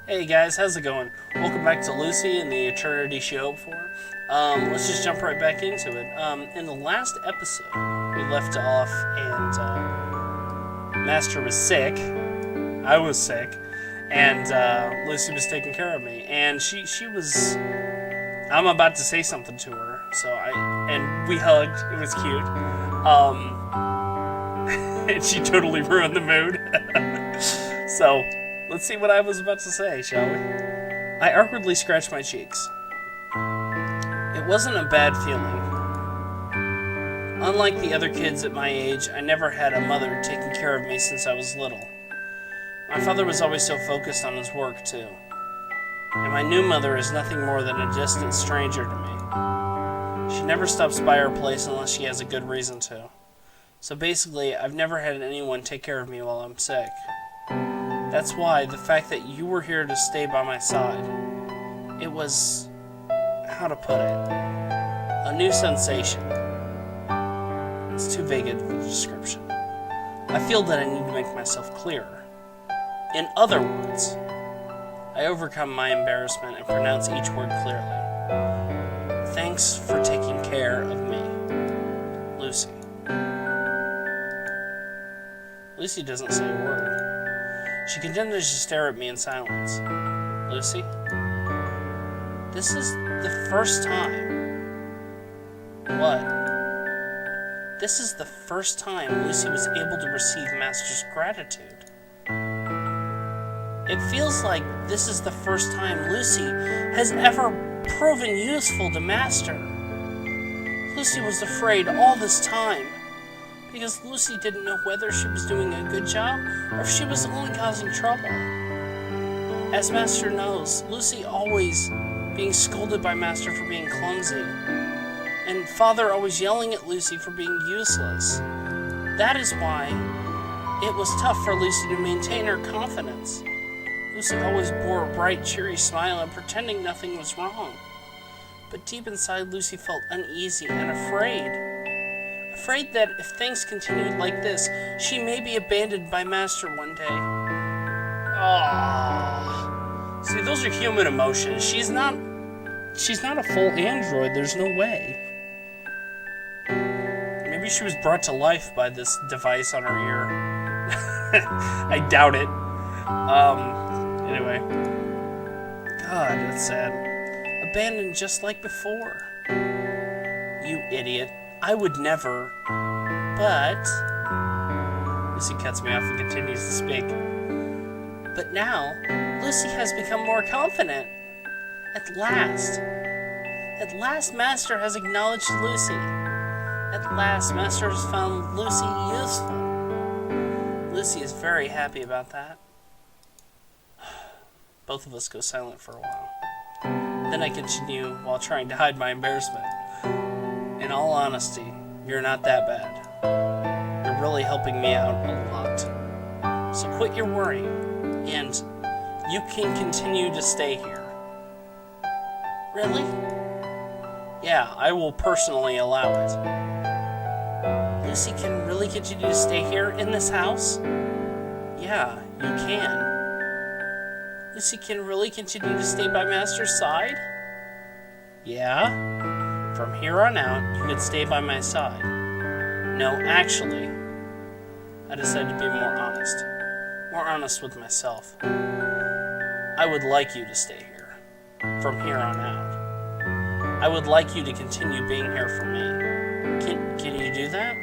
Hey guys, how's it going? Welcome back to Lucy and the eternity she hoped for. Let's just jump right back into it. In the last episode, we left off and Master was sick. I was sick. And Lucy was taking care of me. And she was... I'm about to say something to her. And we hugged. It was cute. And she totally ruined the mood. So... let's see what I was about to say, shall we? I awkwardly scratched my cheeks. It wasn't a bad feeling. Unlike the other kids at my age, I never had a mother taking care of me since I was little. My father was always so focused on his work, too. And my new mother is nothing more than a distant stranger to me. She never stops by our place unless she has a good reason to. So basically, I've never had anyone take care of me while I'm sick. That's why the fact that you were here to stay by my side, it was, how to put it, a new sensation. It's too vague of a description. I feel that I need to make myself clearer. In other words, I overcome my embarrassment and pronounce each word clearly. Thanks for taking care of me, Lucy. Lucy doesn't say a word. She continues to stare at me in silence. Lucy, this is the first time. What? This is the first time Lucy was able to receive Master's gratitude. It feels like this is the first time Lucy has ever proven useful to Master. Lucy was afraid all this time, because Lucy didn't know whether she was doing a good job or if she was only causing trouble. As Master knows, Lucy always being scolded by Master for being clumsy, and Father always yelling at Lucy for being useless. That is why it was tough for Lucy to maintain her confidence. Lucy always bore a bright, cheery smile and pretending nothing was wrong. But deep inside, Lucy felt uneasy and afraid. Afraid that if things continued like this, she may be abandoned by Master one day. Oh, see, those are human emotions. She's not a full android. There's no way. Maybe she was brought to life by this device on her ear. I doubt it. Anyway. God, that's sad. Abandoned just like before. You idiot. I would never, but... Lucy cuts me off and continues to speak. But now, Lucy has become more confident. At last. At last, Master has acknowledged Lucy. At last, Master has found Lucy useful. Lucy is very happy about that. Both of us go silent for a while. Then I continue while trying to hide my embarrassment. In all honesty, you're not that bad. You're really helping me out a lot. So quit your worrying, and you can continue to stay here. Really? Yeah, I will personally allow it. Lucy can really continue to stay here in this house? Yeah, you can. Lucy can really continue to stay by Master's side? Yeah. From here on out, you can stay by my side. No, actually, I decided to be more honest with myself. I would like you to stay here, from here on out. I would like you to continue being here for me. Can you do that?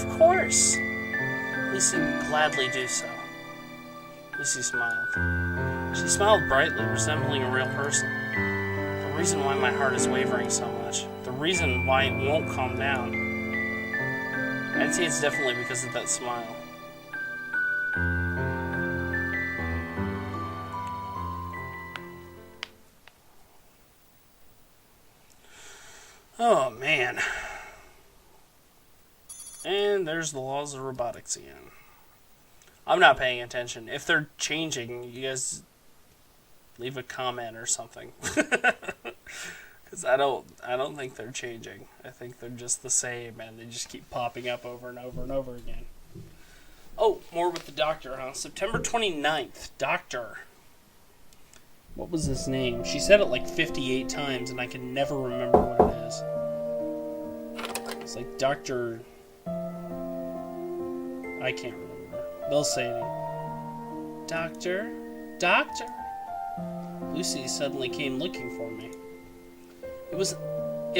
Of course. Lucy would gladly do so. Lucy smiled. She smiled brightly, resembling a real person. The reason why my heart is wavering so much, the reason why it won't calm down, I'd say it's definitely because of that smile. Oh man. And there's the laws of robotics again. I'm not paying attention. If they're changing, you guys leave a comment or something. Because I don't think they're changing. I think they're just the same, and they just keep popping up over and over and over again. Oh, more with the doctor, huh? September 29th, doctor. What was his name? She said it like 58 times, and I can never remember what it is. It's like Dr. I can't remember. They'll say it. Doctor? Doctor? Lucy suddenly came looking for me. It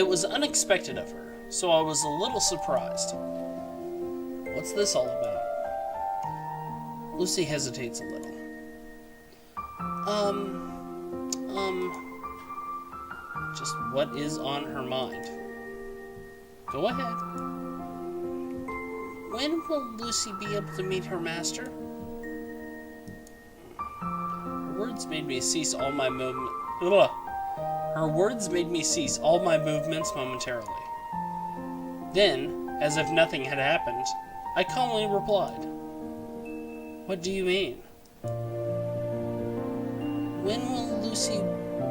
was unexpected of her, so I was a little surprised. What's this all about? Lucy hesitates a little. Just what is on her mind? Go ahead. When will Lucy be able to meet her master? Her words made me cease all my movement. Her words made me cease all my movements momentarily. Then, as if nothing had happened, I calmly replied, "What do you mean? When will Lucy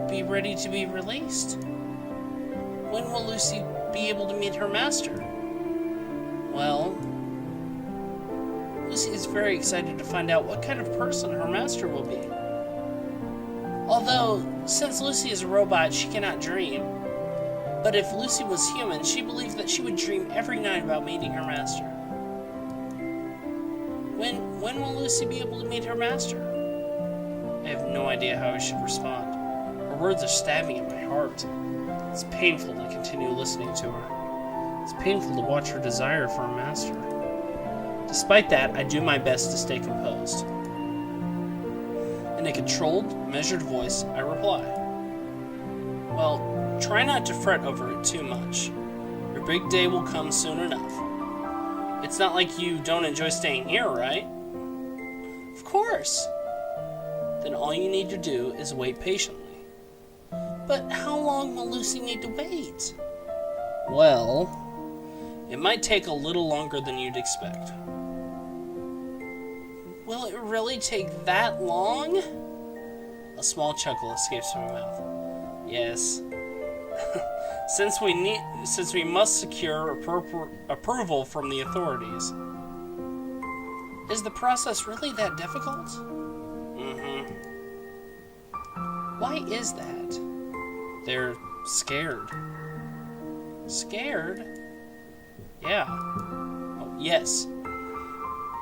be ready to be released? When will Lucy be able to meet her master?" Well, Lucy is very excited to find out what kind of person her master will be. Although, since Lucy is a robot, she cannot dream. But if Lucy was human, she believed that she would dream every night about meeting her master. When will Lucy be able to meet her master? I have no idea how I should respond. Her words are stabbing at my heart. It's painful to continue listening to her. It's painful to watch her desire for a master. Despite that, I do my best to stay composed. In a controlled, measured voice, I reply, "Well, try not to fret over it too much. Your big day will come soon enough. It's not like you don't enjoy staying here, right?" "Of course." "Then all you need to do is wait patiently." "But how long will Lucy need to wait?" "Well, it might take a little longer than you'd expect." "Will it really take that long?" A small chuckle escapes my mouth. "Yes. Since we must secure approval from the authorities." "Is the process really that difficult?" "Mm-hmm." "Why is that?" "They're scared." "Scared?" "Yeah." "Oh, yes."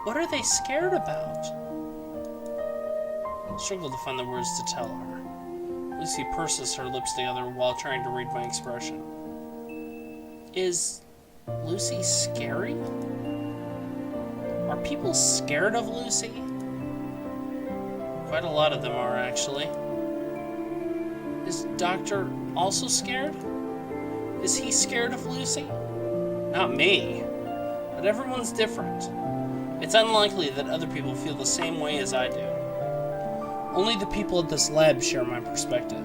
"What are they scared about?" I struggle to find the words to tell her. Lucy purses her lips together while trying to read my expression. Is Lucy scary? Are people scared of Lucy? Quite a lot of them are, actually. Is Doctor also scared? Is he scared of Lucy? Not me. But everyone's different. It's unlikely that other people feel the same way as I do. Only the people at this lab share my perspective.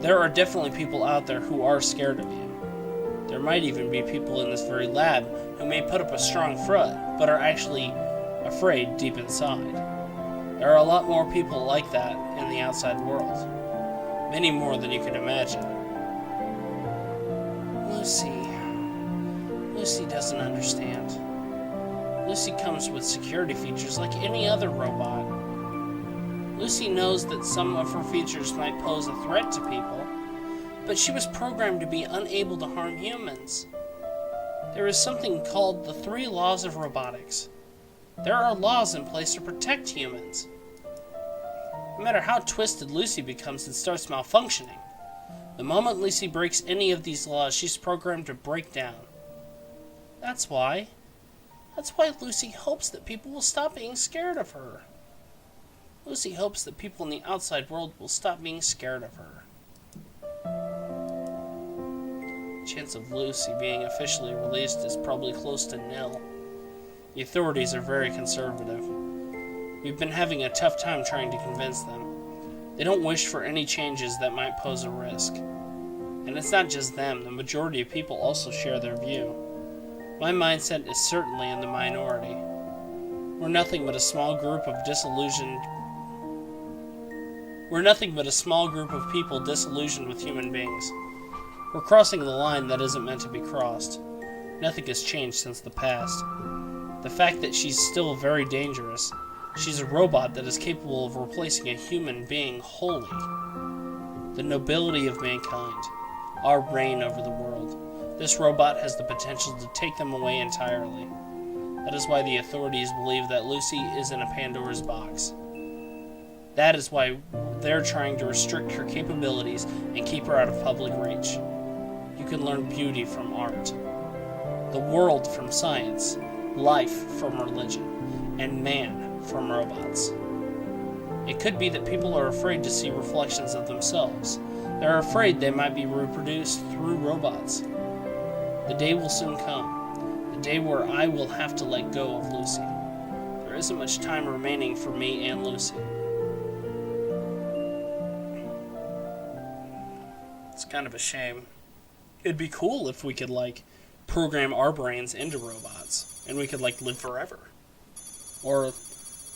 There are definitely people out there who are scared of you. There might even be people in this very lab who may put up a strong front, but are actually afraid deep inside. There are a lot more people like that in the outside world. Many more than you can imagine. Lucy doesn't understand. Lucy comes with security features like any other robot. Lucy knows that some of her features might pose a threat to people, but she was programmed to be unable to harm humans. There is something called the 3 laws of robotics. There are laws in place to protect humans. No matter how twisted Lucy becomes and starts malfunctioning, the moment Lucy breaks any of these laws, she's programmed to break down. That's why Lucy hopes that people will stop being scared of her. Lucy hopes that people in the outside world will stop being scared of her. The chance of Lucy being officially released is probably close to nil. The authorities are very conservative. We've been having a tough time trying to convince them. They don't wish for any changes that might pose a risk. And it's not just them, the majority of people also share their view. My mindset is certainly in the minority. We're nothing but a small group of people disillusioned with human beings. We're crossing the line that isn't meant to be crossed. Nothing has changed since the past. The fact that she's still very dangerous, She's a robot that is capable of replacing a human being wholly. The nobility of mankind, our reign over the world. This robot has the potential to take them away entirely. That is why the authorities believe that Lucy is in a Pandora's box. That is why they're trying to restrict her capabilities and keep her out of public reach. You can learn beauty from art, the world from science, life from religion, and man from robots. It could be that people are afraid to see reflections of themselves. They're afraid they might be reproduced through robots. The day will soon come, the day where I will have to let go of Lucy. There isn't much time remaining for me and Lucy. It's kind of a shame. It'd be cool if we could, program our brains into robots, and we could, live forever. Or,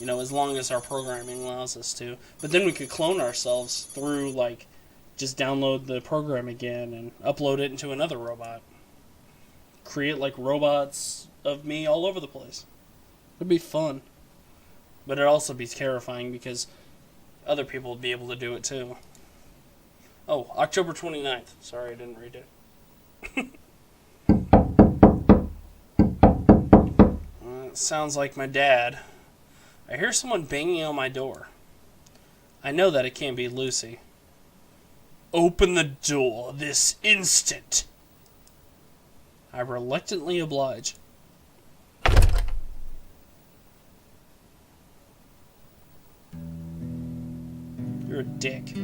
as long as our programming allows us to. But then we could clone ourselves through, just download the program again and upload it into another robot. Create, robots of me all over the place. It'd be fun. But it'd also be terrifying because other people would be able to do it too. Oh, October 29th. Sorry, I didn't read it. It sounds like my dad. I hear someone banging on my door. I know that it can't be Lucy. Open the door this instant. I reluctantly oblige. You're a dick.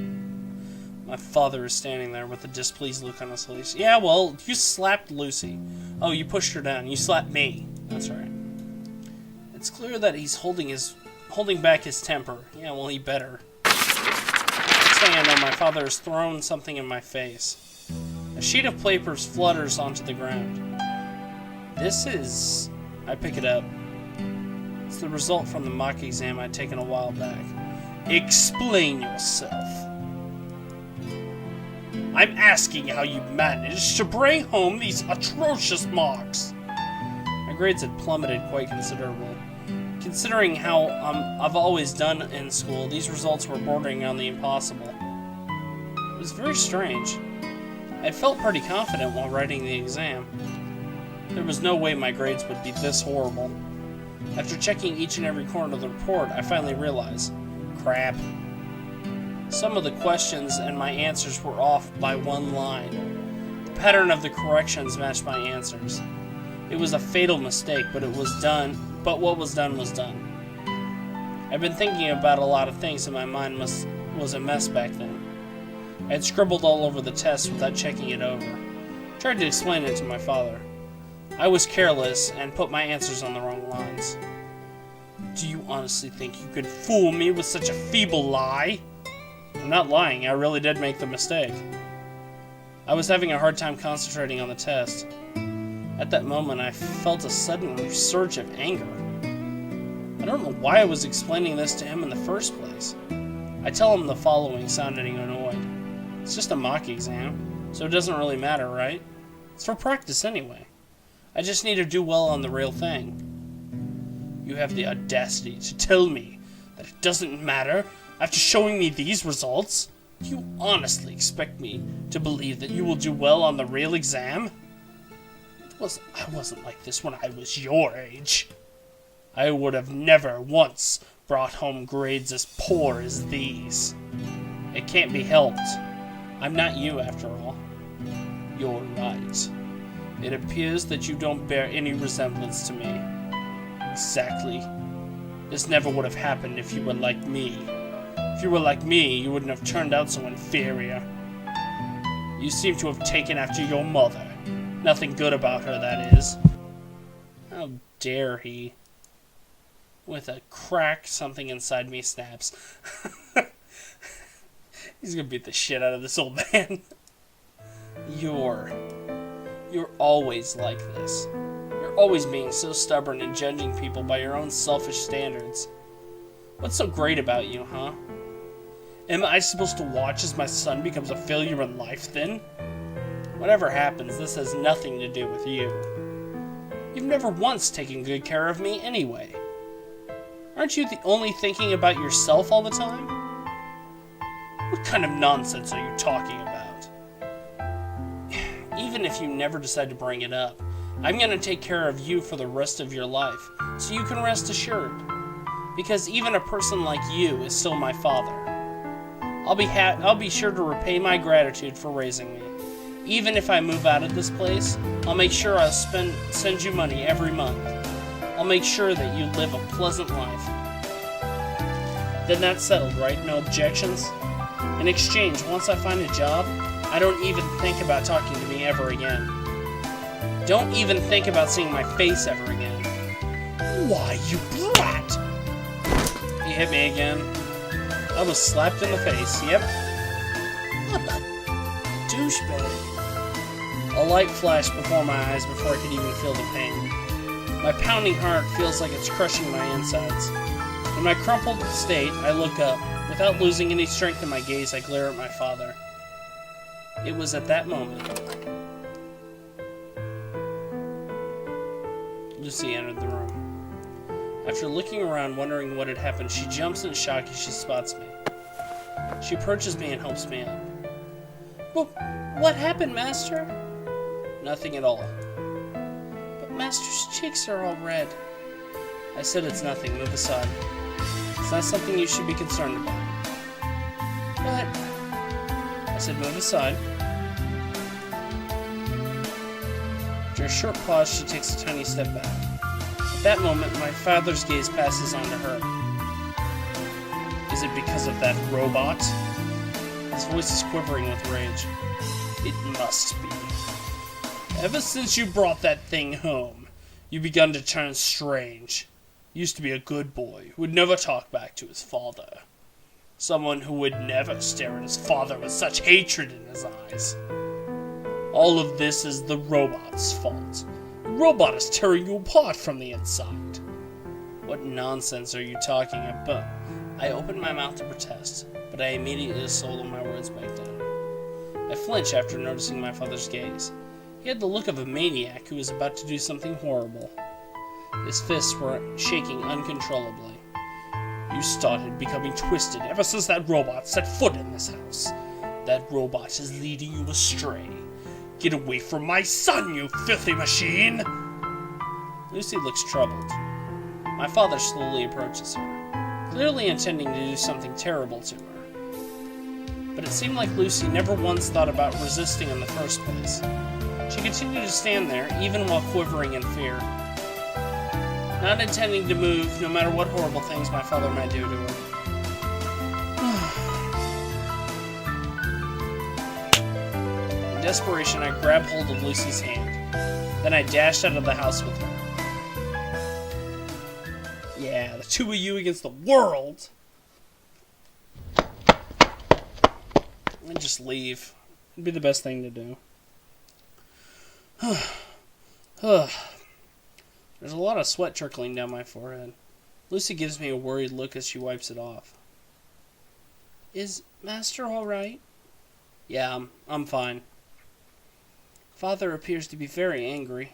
My father is standing there with a displeased look on his face. Yeah, well, you slapped Lucy. Oh, you pushed her down. You slapped me. That's right. It's clear that he's holding back his temper. Yeah, well, he better. Next thing I know, my father has thrown something in my face. A sheet of paper flutters onto the ground. This is... I pick it up. It's the result from the mock exam I'd taken a while back. Explain yourself. I'm asking how you managed to bring home these atrocious marks. My grades had plummeted quite considerably. Considering how I've always done in school, these results were bordering on the impossible. It was very strange. I felt pretty confident while writing the exam. There was no way my grades would be this horrible. After checking each and every corner of the report, I finally realized, crap. Some of the questions and my answers were off by one line. The pattern of the corrections matched my answers. It was a fatal mistake, but what was done was done. I've been thinking about a lot of things and my mind was a mess back then. I had scribbled all over the test without checking it over. I tried to explain it to my father. I was careless and put my answers on the wrong lines. Do you honestly think you could fool me with such a feeble lie? I'm not lying, I really did make the mistake. I was having a hard time concentrating on the test. At that moment, I felt a sudden surge of anger. I don't know why I was explaining this to him in the first place. I tell him the following, sounding annoyed. It's just a mock exam, so it doesn't really matter, right? It's for practice anyway. I just need to do well on the real thing. You have the audacity to tell me that it doesn't matter after showing me these results? Do you honestly expect me to believe that you will do well on the real exam? I wasn't like this when I was your age. I would have never once brought home grades as poor as these. It can't be helped. I'm not you, after all. You're right. It appears that you don't bear any resemblance to me. Exactly. This never would have happened if you were like me. If you were like me, you wouldn't have turned out so inferior. You seem to have taken after your mother. Nothing good about her, that is. How dare he? With a crack, something inside me snaps. He's gonna beat the shit out of this old man. You're always like this. You're always being so stubborn and judging people by your own selfish standards. What's so great about you, huh? Am I supposed to watch as my son becomes a failure in life, then? Whatever happens, this has nothing to do with you. You've never once taken good care of me anyway. Aren't you only thinking about yourself all the time? What kind of nonsense are you talking about? Even if you never decide to bring it up, I'm going to take care of you for the rest of your life, so you can rest assured. Because even a person like you is still my father. I'll be sure to repay my gratitude for raising me. Even if I move out of this place, I'll make sure I'll send you money every month. I'll make sure that you live a pleasant life. Then that's settled, right? No objections? In exchange, once I find a job, I don't even think about talking to me ever again. Don't even think about seeing my face ever again. Why, you brat! He hit me again. I was slapped in the face, yep. What a douchebag. A light flashed before my eyes before I could even feel the pain. My pounding heart feels like it's crushing my insides. In my crumpled state, I look up. Without losing any strength in my gaze, I glare at my father. It was at that moment Lucy entered the room. After looking around, wondering what had happened, she jumps in shock as she spots me. She approaches me and helps me up. Well, what happened, Master? Nothing at all. But Master's cheeks are all red. I said it's nothing. Move aside. It's not something you should be concerned about. But... I said move aside. After a short pause, she takes a tiny step back. At that moment, my father's gaze passes on to her. Is it because of that robot? His voice is quivering with rage. It must be. Ever since you brought that thing home, you've begun to turn strange. Used to be a good boy who would never talk back to his father. Someone who would never stare at his father with such hatred in his eyes. All of this is the robot's fault. The robot is tearing you apart from the inside. What nonsense are you talking about? I opened my mouth to protest, but I immediately swallowed my words back down. I flinched after noticing my father's gaze. He had the look of a maniac who was about to do something horrible. His fists were shaking uncontrollably. You started becoming twisted ever since that robot set foot in this house. That robot is leading you astray. Get away from my son, you filthy machine! Lucy looks troubled. My father slowly approaches her, clearly intending to do something terrible to her. But it seemed like Lucy never once thought about resisting in the first place. She continued to stand there, even while quivering in fear, not intending to move, no matter what horrible things my father might do to her. In desperation, I grabbed hold of Lucy's hand. Then I dashed out of the house with her. Yeah, the two of you against the world! And just leave. It'd be the best thing to do. There's a lot of sweat trickling down my forehead. Lucy gives me a worried look as she wipes it off. Is Master all right? Yeah, I'm fine. Father appears to be very angry.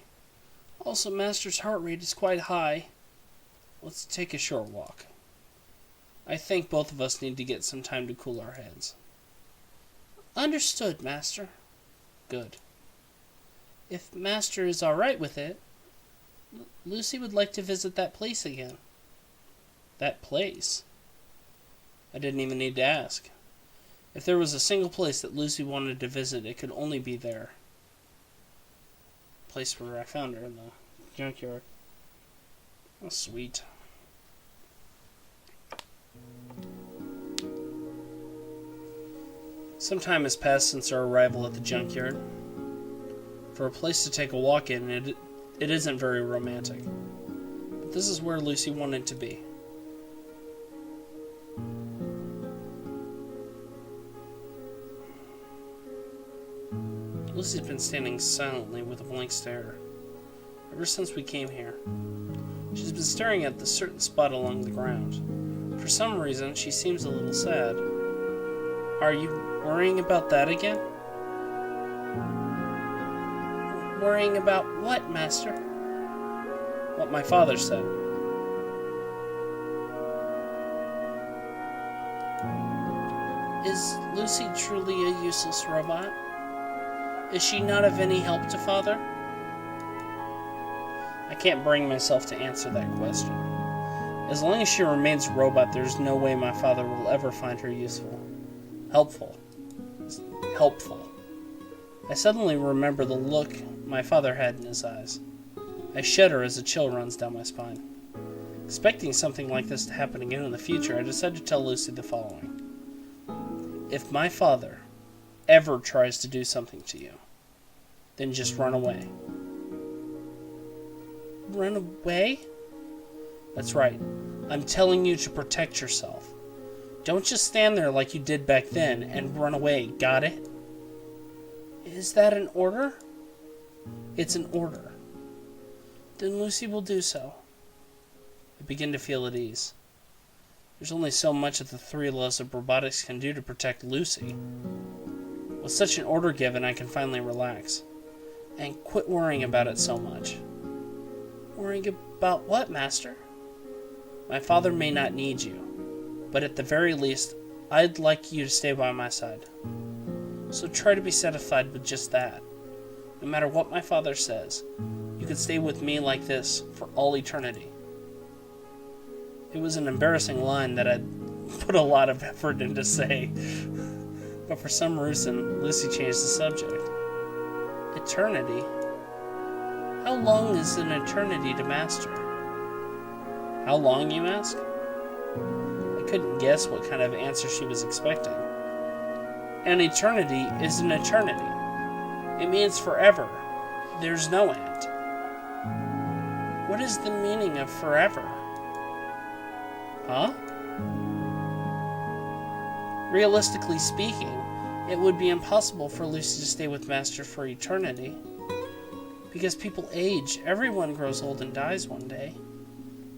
Also, Master's heart rate is quite high. Let's take a short walk. I think both of us need to get some time to cool our heads. Understood, Master. Good. If Master is all right with it, Lucy would like to visit that place again. That place? I didn't even need to ask. If there was a single place that Lucy wanted to visit, it could only be there. The place where I found her in the junkyard. Oh, sweet. Some time has passed since our arrival at the junkyard. For a place to take a walk in, it isn't very romantic. But this is where Lucy wanted to be. Lucy's been standing silently with a blank stare ever since we came here. She's been staring at the certain spot along the ground. For some reason, she seems a little sad. Are you worrying about that again? Worrying about what, Master? What my father said. Is Lucy truly a useless robot? Is she not of any help to Father? I can't bring myself to answer that question. As long as she remains a robot, there's no way my father will ever find her useful. Helpful. I suddenly remember the look my father had in his eyes. I shudder as a chill runs down my spine. Expecting something like this to happen again in the future, I decided to tell Lucy the following. If my father ever tries to do something to you, then just run away. Run away? That's right. I'm telling you to protect yourself. Don't just stand there like you did back then and run away, got it? Is that an order? It's an order. Then Lucy will do so. I begin to feel at ease. There's only so much that the three laws of robotics can do to protect Lucy. With such an order given, I can finally relax. And quit worrying about it so much. Worrying about what, Master? My father may not need you, but at the very least, I'd like you to stay by my side. So try to be satisfied with just that. No matter what my father says, you can stay with me like this for all eternity. It was an embarrassing line that I'd put a lot of effort into say, but for some reason, Lucy changed the subject. Eternity? How long is an eternity to Master? How long, you ask? I couldn't guess what kind of answer she was expecting. An eternity is an eternity. It means forever. There's no end. What is the meaning of forever? Huh? Realistically speaking, it would be impossible for Lucy to stay with Master for eternity. Because people age. Everyone grows old and dies one day.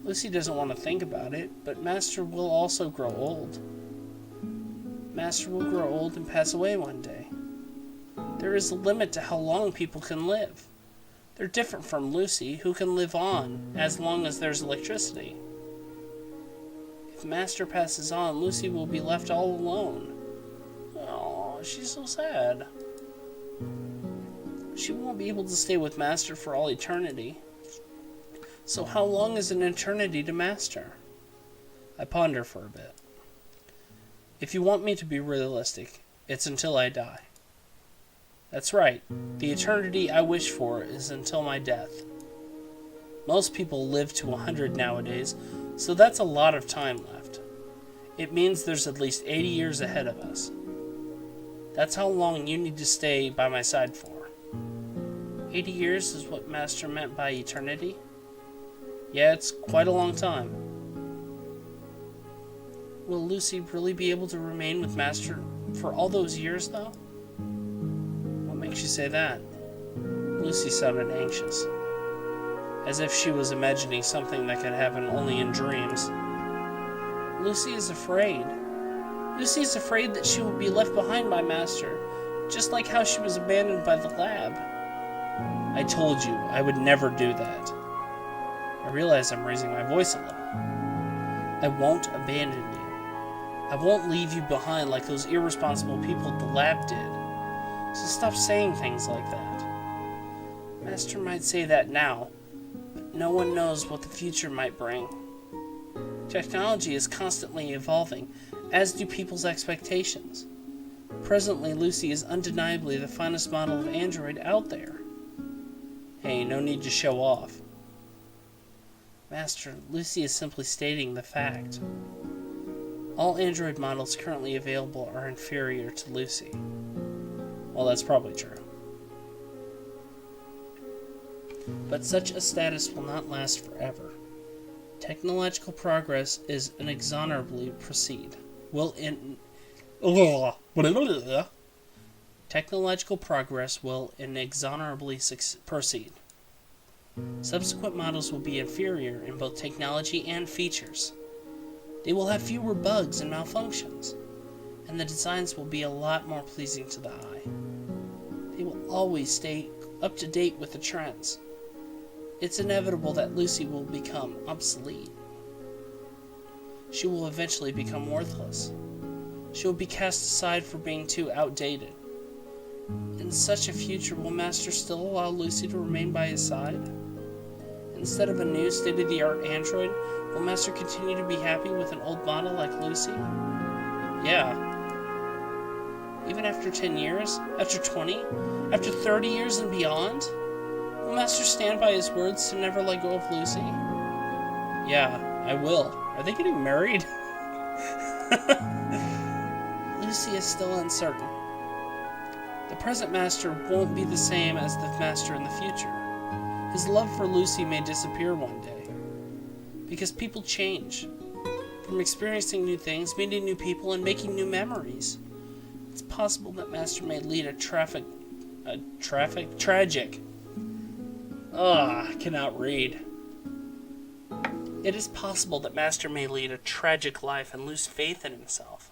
Lucy doesn't want to think about it, but Master will also grow old. Master will grow old and pass away one day. There is a limit to how long people can live. They're different from Lucy, who can live on as long as there's electricity. If Master passes on, Lucy will be left all alone. Oh, she's so sad. She won't be able to stay with Master for all eternity. So how long is an eternity to Master? I ponder for a bit. If you want me to be realistic, it's until I die. That's right. The eternity I wish for is until my death. Most people live to 100 nowadays, so that's a lot of time left. It means there's at least 80 years ahead of us. That's how long you need to stay by my side for. 80 years is what Master meant by eternity? Yeah, it's quite a long time. Will Lucy really be able to remain with Master for all those years, though? What makes you say that? Lucy sounded anxious, as if she was imagining something that could happen only in dreams. Lucy is afraid. Lucy is afraid that she will be left behind by Master, just like how she was abandoned by the lab. I told you I would never do that. I realize I'm raising my voice a little. I won't abandon you. I won't leave you behind like those irresponsible people at the lab did. So stop saying things like that. Master might say that now, but no one knows what the future might bring. Technology is constantly evolving, as do people's expectations. Presently, Lucy is undeniably the finest model of android out there. Hey, no need to show off. Master, Lucy is simply stating the fact. All android models currently available are inferior to Lucy. Well, that's probably true. But such a status will not last forever. Technological progress is inexorably proceed. Technological progress will inexorably proceed. Subsequent models will be inferior in both technology and features. They will have fewer bugs and malfunctions, and the designs will be a lot more pleasing to the eye. They will always stay up to date with the trends. It's inevitable that Lucy will become obsolete. She will eventually become worthless. She will be cast aside for being too outdated. In such a future, will Master still allow Lucy to remain by his side? Instead of a new state-of-the-art android, will Master continue to be happy with an old model like Lucy? Yeah. Even after 10 years? After 20? After 30 years and beyond? Will Master stand by his words to never let go of Lucy? Yeah, I will. Are they getting married? Lucy is still uncertain. The present Master won't be the same as the Master in the future. His love for Lucy may disappear one day. Because people change. From experiencing new things, meeting new people, and making new memories. It's possible that Master may lead a tragic. I cannot read. It is possible that Master may lead a tragic life and lose faith in himself.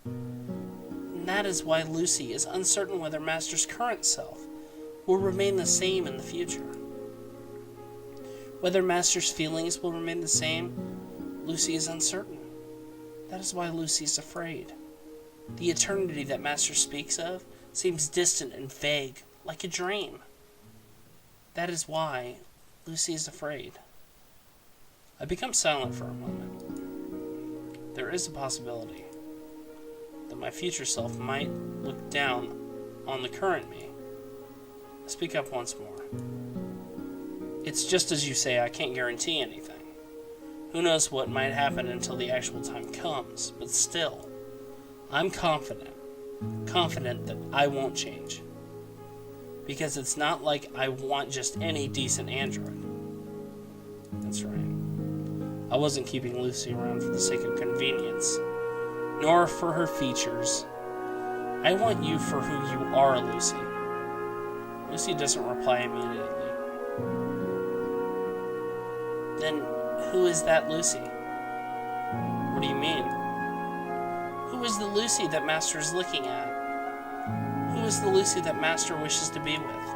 And that is why Lucy is uncertain whether Master's current self will remain the same in the future. Whether Master's feelings will remain the same, Lucy is uncertain. That is why Lucy is afraid. The eternity that Master speaks of seems distant and vague, like a dream. That is why Lucy is afraid. I become silent for a moment. There is a possibility that my future self might look down on the current me. I speak up once more. It's just as you say, I can't guarantee anything. Who knows what might happen until the actual time comes, but still, I'm confident that I won't change. Because it's not like I want just any decent android. That's right. I wasn't keeping Lucy around for the sake of convenience, nor for her features. I want you for who you are, Lucy. Lucy doesn't reply immediately. Then, who is that Lucy? What do you mean? Who is the Lucy that Master is looking at? Who is the Lucy that Master wishes to be with?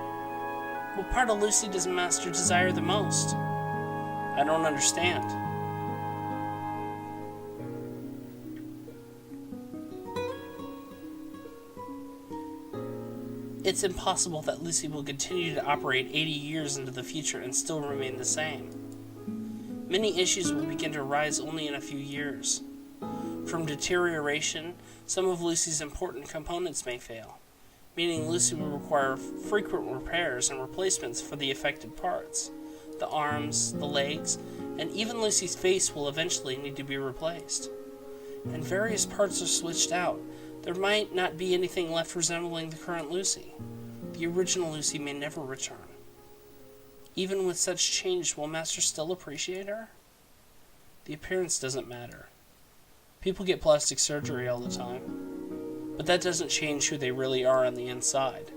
What part of Lucy does Master desire the most? I don't understand. It's impossible that Lucy will continue to operate 80 years into the future and still remain the same. Many issues will begin to arise only in a few years. From deterioration, some of Lucy's important components may fail, meaning Lucy will require frequent repairs and replacements for the affected parts. The arms, the legs, and even Lucy's face will eventually need to be replaced. And various parts are switched out. There might not be anything left resembling the current Lucy. The original Lucy may never return. Even with such change, will Master still appreciate her? The appearance doesn't matter. People get plastic surgery all the time. But that doesn't change who they really are on the inside.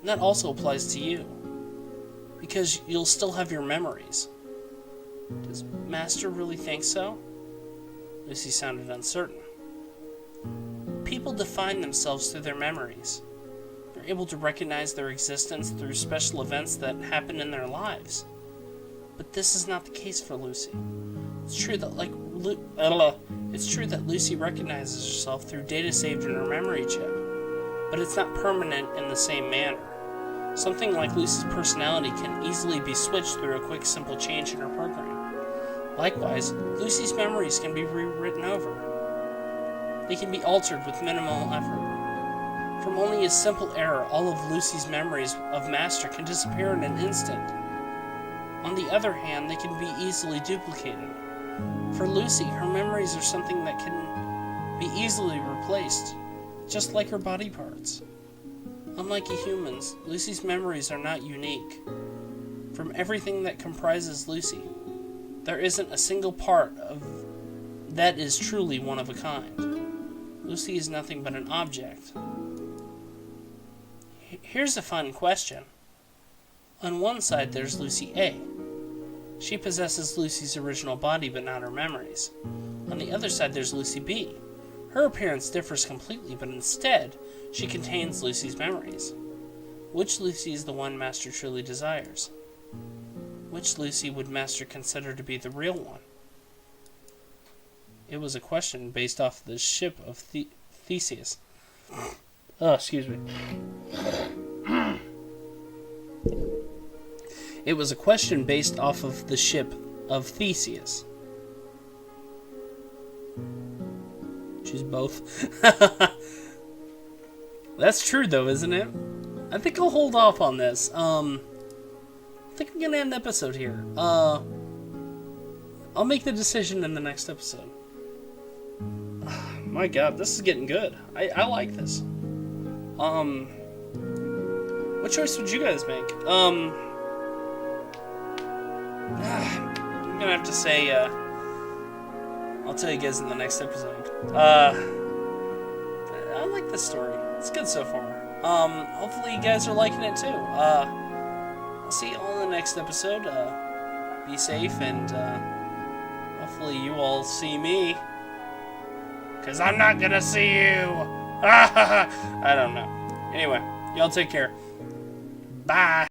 And that also applies to you. Because you'll still have your memories. Does Master really think so? Lucy sounded uncertain. People define themselves through their memories. They're able to recognize their existence through special events that happen in their lives. But this is not the case for Lucy. It's true that Lucy recognizes herself through data saved in her memory chip, but it's not permanent in the same manner. Something like Lucy's personality can easily be switched through a quick, simple change in her program. Likewise, Lucy's memories can be rewritten over. They can be altered with minimal effort. From only a simple error, all of Lucy's memories of Master can disappear in an instant. On the other hand, they can be easily duplicated. For Lucy, her memories are something that can be easily replaced, just like her body parts. Unlike humans, Lucy's memories are not unique. From everything that comprises Lucy, there isn't a single part of that is truly one of a kind. Lucy is nothing but an object. Here's a fun question. On one side, there's Lucy A. She possesses Lucy's original body, but not her memories. On the other side, there's Lucy B. Her appearance differs completely, but instead, she contains Lucy's memories. Which Lucy is the one Master truly desires? Which Lucy would Master consider to be the real one? It was a question based off the ship of Theseus. Oh, excuse me. It was a question based off of the ship of Theseus. She's both. That's true, though, isn't it? I think I'll hold off on this. I think I'm gonna end the episode here. I'll make the decision in the next episode. My God, this is getting good. I like this. What choice would you guys make? I'm gonna have to say, I'll tell you guys in the next episode. I like this story. It's good so far. Hopefully you guys are liking it too. I'll see you all in the next episode. Be safe, and hopefully you all see me. 'Cause I'm not gonna see you. I don't know. Anyway, y'all take care. Bye.